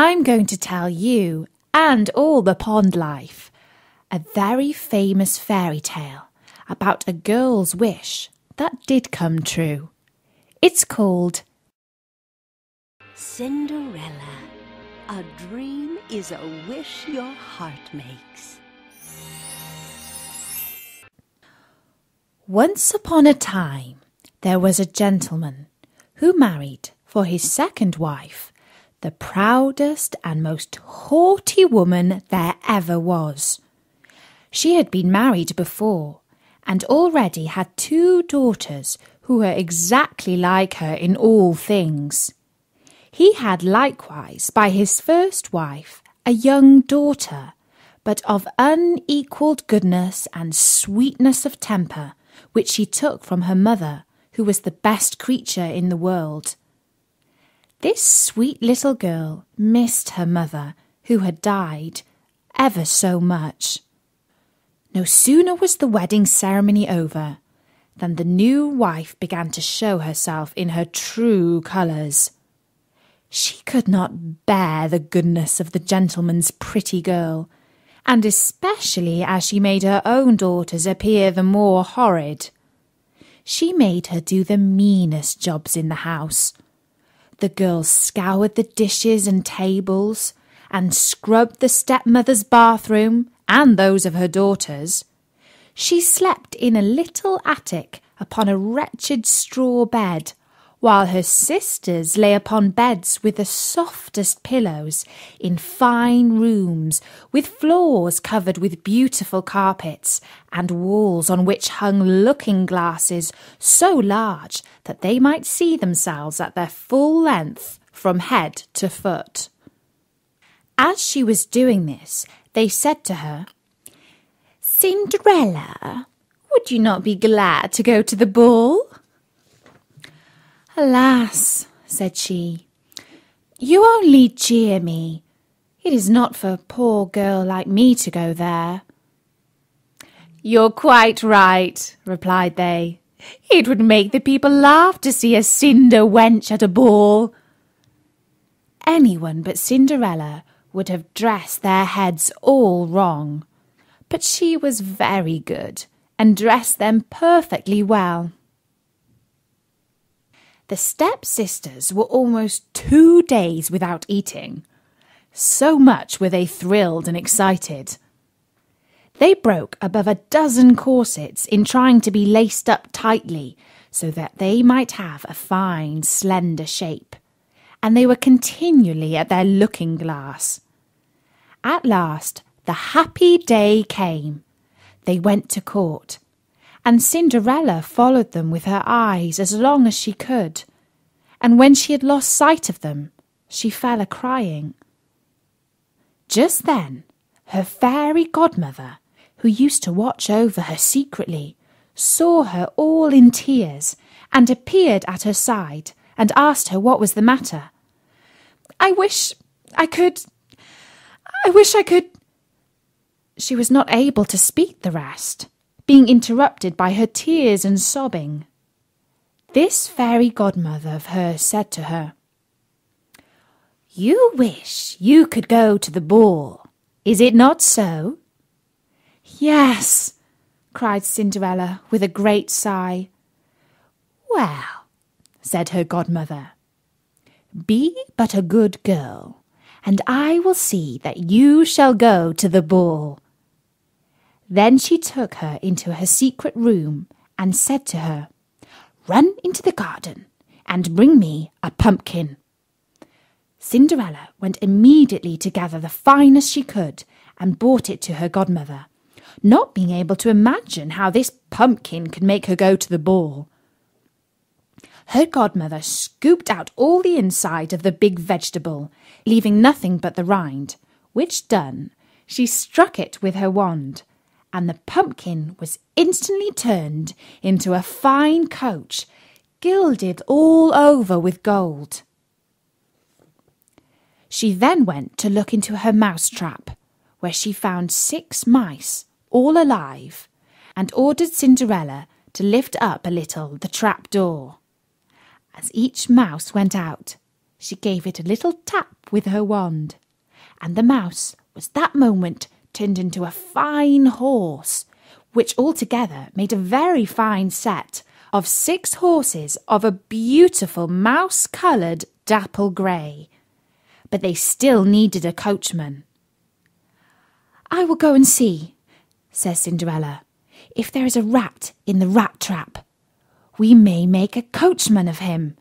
I'm going to tell you and all the pond life a very famous fairy tale about a girl's wish that did come true. It's called Cinderella. A dream is a wish your heart makes. Once upon a time, there was a gentleman who married for his second wife the proudest and most haughty woman there ever was. She had been married before and already had 2 daughters who were exactly like her in all things. He had likewise by his first wife a young daughter, but of unequalled goodness and sweetness of temper, which she took from her mother, who was the best creature in the world. This sweet little girl missed her mother, who had died, ever so much. No sooner was the wedding ceremony over than the new wife began to show herself in her true colours. She could not bear the goodness of the gentleman's pretty girl, and especially as she made her own daughters appear the more horrid. She made her do the meanest jobs in the house. The girl scoured the dishes and tables, and scrubbed the stepmother's bathroom and those of her daughters. She slept in a little attic upon a wretched straw bed, while her sisters lay upon beds with the softest pillows in fine rooms, with floors covered with beautiful carpets, and walls on which hung looking-glasses so large that they might see themselves at their full length from head to foot. As she was doing this, they said to her, "Cinderella, would you not be glad to go to the ball?" "Alas," said she, "you only jeer me. It is not for a poor girl like me to go there." "You're quite right," replied they. "It would make the people laugh to see a cinder wench at a ball." Anyone but Cinderella would have dressed their heads all wrong, but she was very good and dressed them perfectly well. The step-sisters were almost 2 days without eating. So much were they thrilled and excited. They broke above 12 corsets in trying to be laced up tightly so that they might have a fine, slender shape, and they were continually at their looking-glass. At last the happy day came. They went to court, and Cinderella followed them with her eyes as long as she could, and when she had lost sight of them, she fell a-crying. Just then, her fairy godmother, who used to watch over her secretly, saw her all in tears, and appeared at her side, and asked her what was the matter. I wish I could. She was not able to speak the rest, being interrupted by her tears and sobbing. This fairy godmother of hers said to her, "You wish you could go to the ball, is it not so?" "Yes," cried Cinderella with a great sigh. "Well," said her godmother, "be but a good girl, and I will see that you shall go to the ball." Then she took her into her secret room and said to her, "Run into the garden and bring me a pumpkin." Cinderella went immediately to gather the finest she could and brought it to her godmother, not being able to imagine how this pumpkin could make her go to the ball. Her godmother scooped out all the inside of the big vegetable, leaving nothing but the rind, which done, she struck it with her wand, and the pumpkin was instantly turned into a fine coach, gilded all over with gold. She then went to look into her mouse-trap, where she found 6 mice, all alive, and ordered Cinderella to lift up a little the trap-door. As each mouse went out, she gave it a little tap with her wand, and the mouse was that moment turned into a fine horse, which altogether made a very fine set of 6 horses of a beautiful mouse-coloured dapple grey. But they still needed a coachman. "I will go and see," says Cinderella, "if there is a rat in the rat trap. We may make a coachman of him."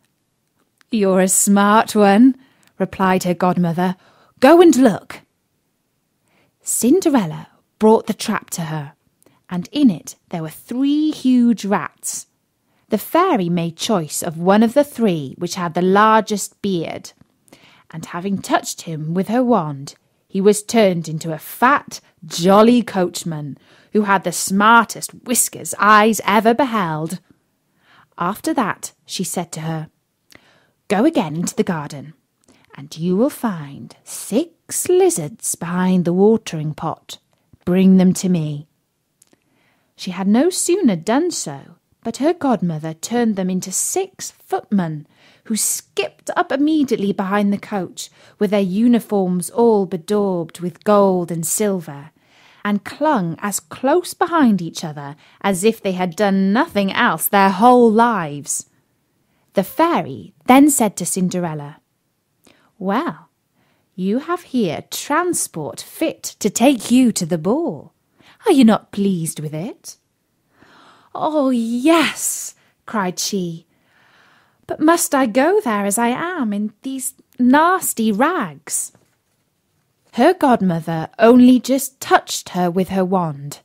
"You're a smart one," replied her godmother. "Go and look." Cinderella brought the trap to her, and in it there were 3 huge rats. The fairy made choice of one of the 3 which had the largest beard, and having touched him with her wand, he was turned into a fat, jolly coachman, who had the smartest whiskers eyes ever beheld. After that she said to her, "Go again into the garden, and you will find 6 lizards behind the watering pot. Bring them to me." She had no sooner done so, but her godmother turned them into 6 footmen, who skipped up immediately behind the coach, with their uniforms all bedaubed with gold and silver, and clung as close behind each other as if they had done nothing else their whole lives. The fairy then said to Cinderella, "Well, you have here transport fit to take you to the ball. Are you not pleased with it?" "Oh, yes," cried she. "But must I go there as I am, in these nasty rags?" Her godmother only just touched her with her wand,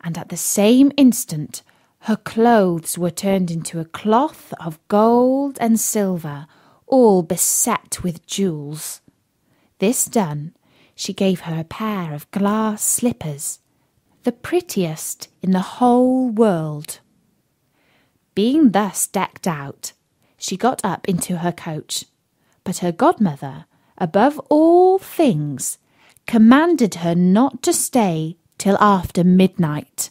and at the same instant her clothes were turned into a cloth of gold and silver, all beset with jewels. This done, she gave her a pair of glass slippers, the prettiest in the whole world. Being thus decked out, she got up into her coach, but her godmother, above all things, commanded her not to stay till after midnight,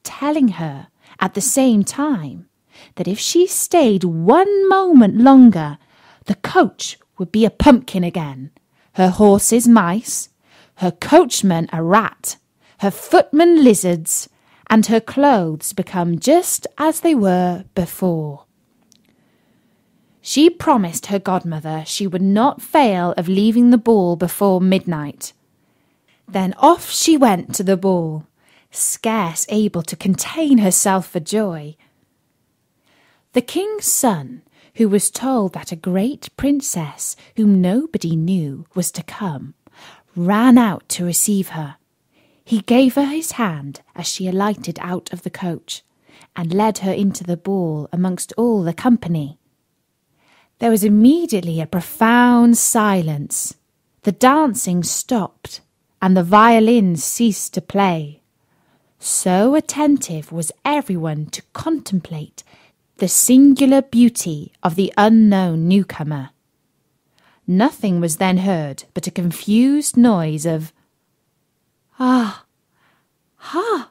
telling her at the same time that if she stayed 1 moment longer, the coach would be a pumpkin again, her horses mice, her coachman a rat, her footmen lizards, and her clothes become just as they were before. She promised her godmother she would not fail of leaving the ball before midnight. Then off she went to the ball, scarce able to contain herself for joy. The king's son, who was told that a great princess whom nobody knew was to come, ran out to receive her. He gave her his hand as she alighted out of the coach, and led her into the ball amongst all the company. There was immediately a profound silence. The dancing stopped, and the violins ceased to play. So attentive was everyone to contemplate the singular beauty of the unknown newcomer. Nothing was then heard but a confused noise of "Ah! Ha!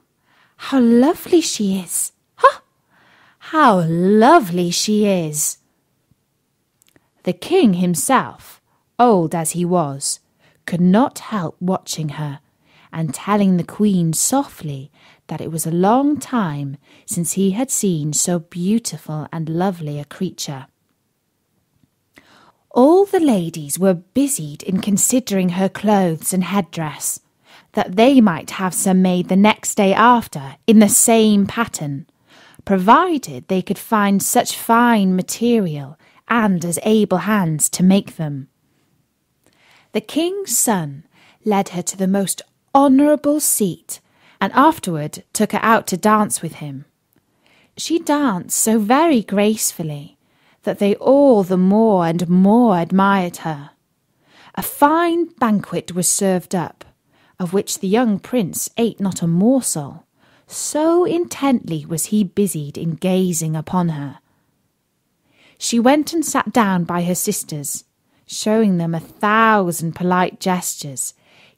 How lovely she is! Ha! How lovely she is!" The king himself, old as he was, could not help watching her, and telling the queen softly that it was a long time since he had seen so beautiful and lovely a creature. All the ladies were busied in considering her clothes and headdress, that they might have some made the next day after in the same pattern, provided they could find such fine material and as able hands to make them. The king's son led her to the most honourable seat, and afterward took her out to dance with him. She danced so very gracefully that they all the more and more admired her. A fine banquet was served up, of which the young prince ate not a morsel, so intently was he busied in gazing upon her. She went and sat down by her sisters, showing them 1,000 polite gestures,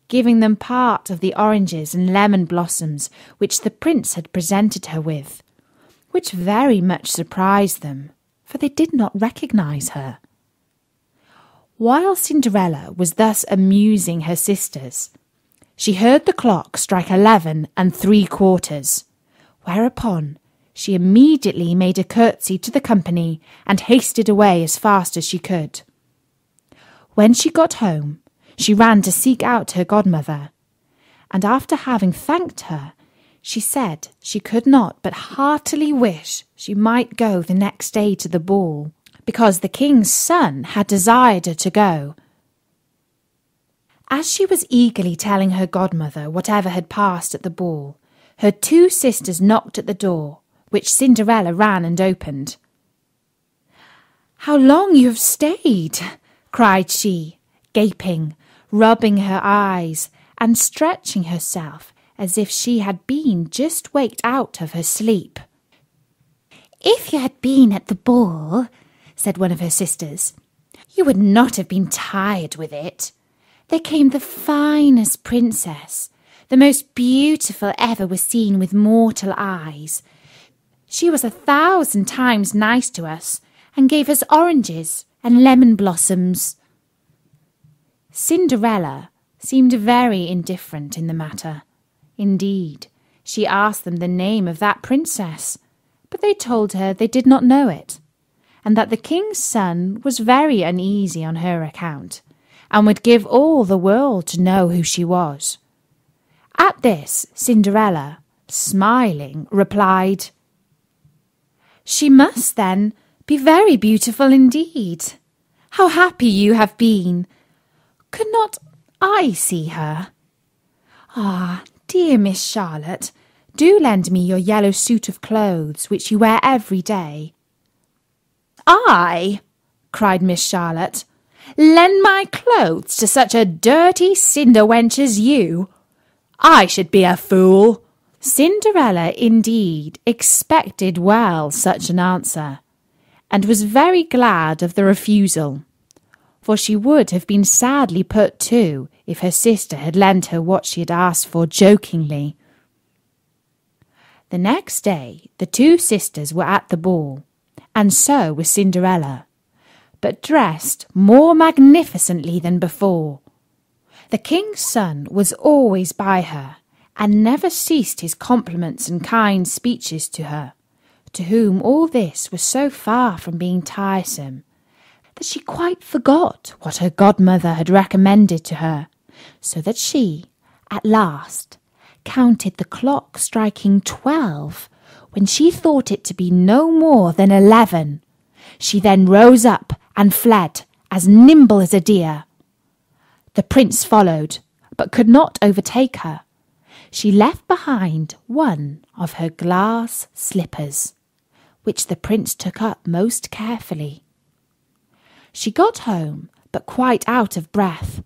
giving them part of the oranges and lemon blossoms which the prince had presented her with, which very much surprised them, for they did not recognise her. While Cinderella was thus amusing her sisters, she heard the clock strike 11 3/4, whereupon she immediately made a curtsy to the company and hasted away as fast as she could. When she got home, she ran to seek out her godmother, and after having thanked her, she said she could not but heartily wish she might go the next day to the ball, because the king's son had desired her to go. As she was eagerly telling her godmother whatever had passed at the ball, her two sisters knocked at the door, which Cinderella ran and opened. "How long you have stayed!" cried she, gaping, rubbing her eyes, and stretching herself as if she had been just waked out of her sleep. "If you had been at the ball," said one of her sisters, "you would not have been tired with it. There came the finest princess, the most beautiful ever was seen with mortal eyes. She was 1,000 times nice to us, and gave us oranges and lemon blossoms." Cinderella seemed very indifferent in the matter. Indeed, she asked them the name of that princess, but they told her they did not know it, and that the king's son was very uneasy on her account, and would give all the world to know who she was. At this, Cinderella, smiling, replied, "She must, then, be very beautiful indeed. How happy you have been! Could not I see her? Ah, dear Miss Charlotte, do lend me your yellow suit of clothes, which you wear every day." "I," cried Miss Charlotte, "lend my clothes to such a dirty cinder wench as you? I should be a fool." Cinderella indeed expected well such an answer, and was very glad of the refusal, for she would have been sadly put to if her sister had lent her what she had asked for jokingly. The next day the two sisters were at the ball, and so was Cinderella, but dressed more magnificently than before. The king's son was always by her, and never ceased his compliments and kind speeches to her, to whom all this was so far from being tiresome, that she quite forgot what her godmother had recommended to her, so that she, at last, counted the clock striking 12, when she thought it to be no more than 11. She then rose up and fled, as nimble as a deer. The prince followed, but could not overtake her. She left behind one of her glass slippers, which the prince took up most carefully. She got home, but quite out of breath,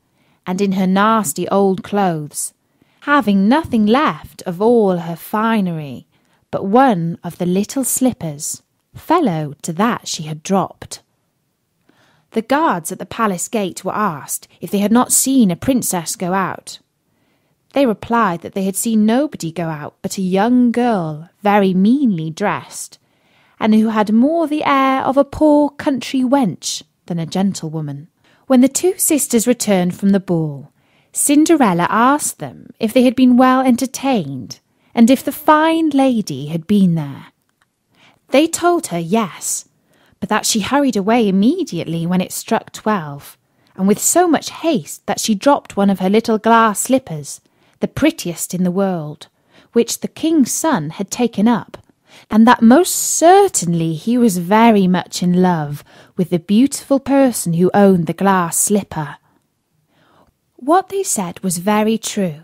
and in her nasty old clothes, having nothing left of all her finery but one of the little slippers, fellow to that she had dropped. The guards at the palace gate were asked if they had not seen a princess go out. They replied that they had seen nobody go out but a young girl, very meanly dressed, and who had more the air of a poor country wench than a gentlewoman. When the two sisters returned from the ball, Cinderella asked them if they had been well entertained, and if the fine lady had been there. They told her yes, but that she hurried away immediately when it struck 12, and with so much haste that she dropped one of her little glass slippers, the prettiest in the world, which the king's son had taken up, and that most certainly he was very much in love with the beautiful person who owned the glass slipper. What they said was very true,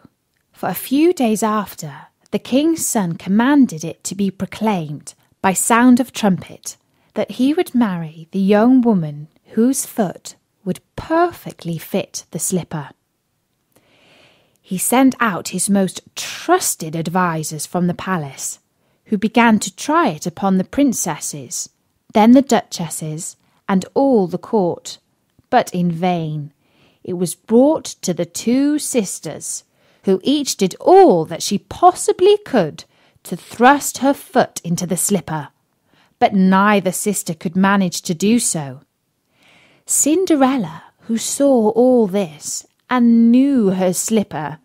for a few days after, the king's son commanded it to be proclaimed by sound of trumpet that he would marry the young woman whose foot would perfectly fit the slipper. He sent out his most trusted advisers from the palace, who began to try it upon the princesses, then the duchesses, and all the court, but in vain. It was brought to the two sisters, who each did all that she possibly could to thrust her foot into the slipper, but neither sister could manage to do so. Cinderella, who saw all this and knew her slipper,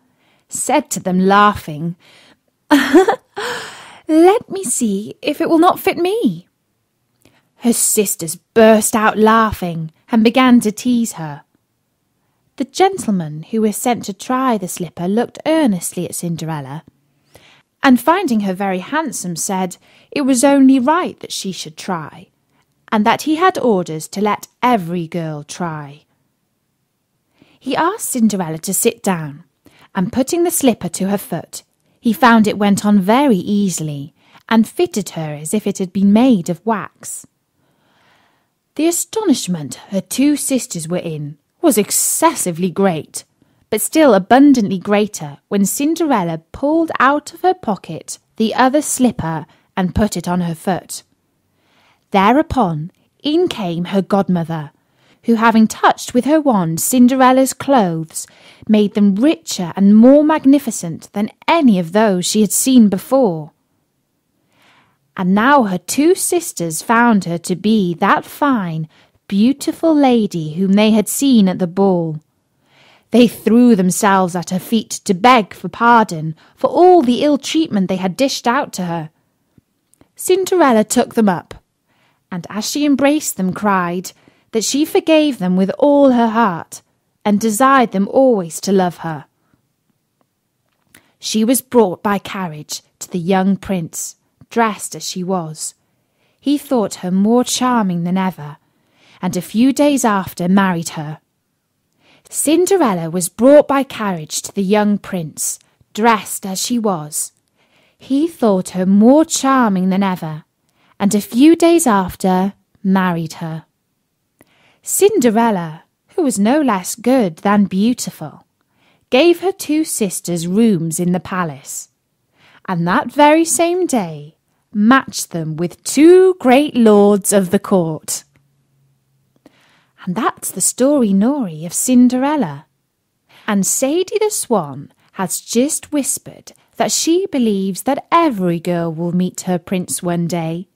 said to them laughing, "Let me see if it will not fit me." Her sisters burst out laughing and began to tease her. The gentleman who was sent to try the slipper looked earnestly at Cinderella, and finding her very handsome, said it was only right that she should try, and that he had orders to let every girl try. He asked Cinderella to sit down, and putting the slipper to her foot, he found it went on very easily, and fitted her as if it had been made of wax. The astonishment her two sisters were in was excessively great, but still abundantly greater when Cinderella pulled out of her pocket the other slipper and put it on her foot. Thereupon in came her godmother, who, having touched with her wand Cinderella's clothes, made them richer and more magnificent than any of those she had seen before. And now her two sisters found her to be that fine, beautiful lady whom they had seen at the ball. They threw themselves at her feet to beg for pardon for all the ill treatment they had dished out to her. Cinderella took them up, and as she embraced them cried that she forgave them with all her heart, and desired them always to love her. She was brought by carriage to the young prince, dressed as she was. He thought her more charming than ever, and a few days after married her. Cinderella was brought by carriage to the young prince, dressed as she was. He thought her more charming than ever, and a few days after married her. Cinderella, who was no less good than beautiful, gave her two sisters rooms in the palace, and that very same day matched them with two great lords of the court. And that's the story, Nori, of Cinderella. And Sadie the Swan has just whispered that she believes that every girl will meet her prince one day,